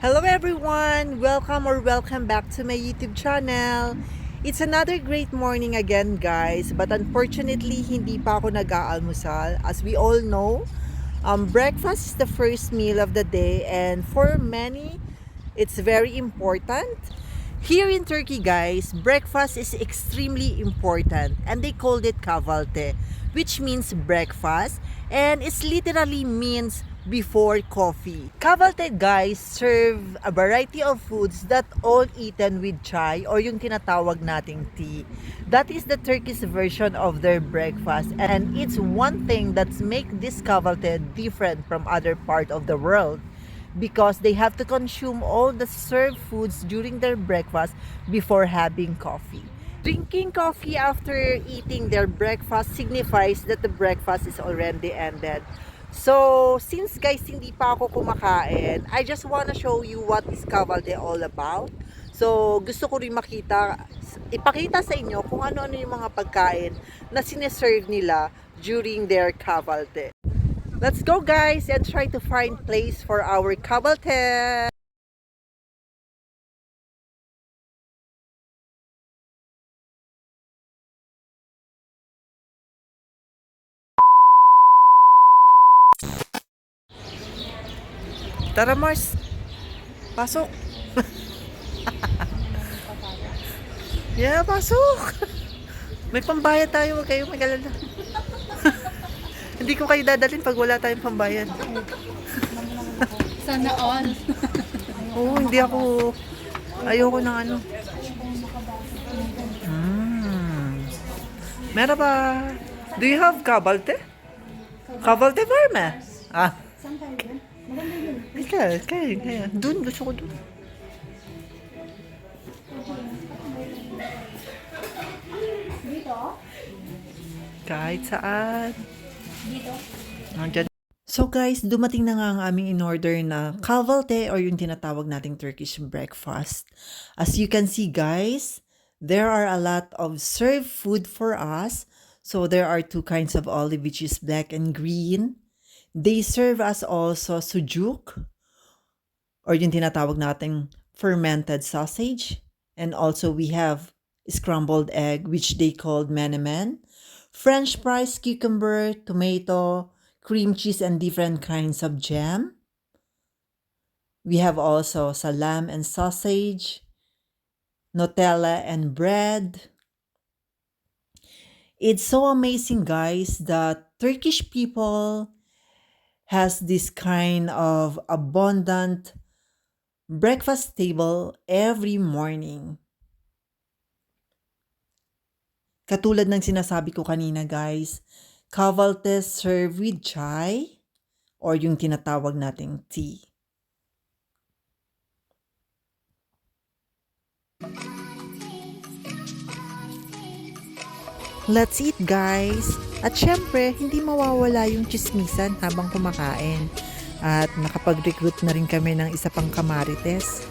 Hello everyone! Welcome back to my YouTube channel. It's another great morning again guys, but unfortunately hindi pa ako nag-aalmusal. As we all know, breakfast is the first meal of the day and for many, it's very important. Here in Turkey guys, breakfast is extremely important and they called it kahvalti, which means breakfast and it literally means before coffee. Kahvalti guys serve a variety of foods that all eaten with chai or yung tinatawag nating tea. That is the Turkish version of their breakfast and it's one thing that's make this kahvalti different from other part of the world because they have to consume all the served foods during their breakfast before having coffee. Drinking coffee after eating their breakfast signifies that the breakfast is already ended. So, since guys hindi pa ako kumakain, I just wanna show you what is kahvalti all about. So, gusto ko rin ipakita sa inyo kung ano-ano yung mga pagkain na sineserve nila during their kahvalti. Let's go guys and try to find place for our kahvalti. Tara Mars, pasok. Yeah, pasok. May pambayad tayo, huwag kayong mag-alala. Hindi ko kayo dadalhin pag wala tayong pambayad. Sana all. Oo, hindi ako. Ayoko ng ano. Merhaba. Do you have kahvalti? Kahvalti var mı? Ah. Saan tayo yan? Kaya. Dun, gusto ko dun. Dito? Kahit saan. Dito? Nandyan. So guys, dumating na nga ang aming in-order na kahvalti or yung tinatawag nating Turkish breakfast. As you can see guys, there are a lot of served food for us. So there are two kinds of olive which is black and green. They serve us also sujuk or yung tinatawag nating fermented sausage. And also we have scrambled egg which they called menemen. French fries, cucumber, tomato, cream cheese, and different kinds of jam. We have also salam and sausage, Nutella and bread. It's so amazing, guys, that Turkish people has this kind of abundant breakfast table every morning. Katulad ng sinasabi ko kanina guys, kahvalti serve with chai or yung tinatawag nating tea. Let's eat guys! At syempre, hindi mawawala yung chismisan habang kumakain. At nakapag-recruit na rin kami ng isa pang kamarites.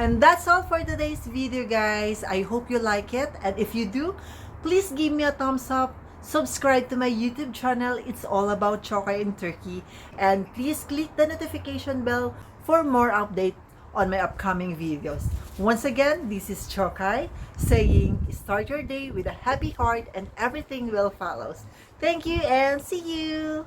And that's all for today's video, guys. I hope you like it. And if you do, please give me a thumbs up. Subscribe to my YouTube channel. It's all about Jokay in Turkey. And please click the notification bell for more updates on my upcoming videos. Once again, this is Jokay saying, start your day with a happy heart and everything will follow. Thank you and see you!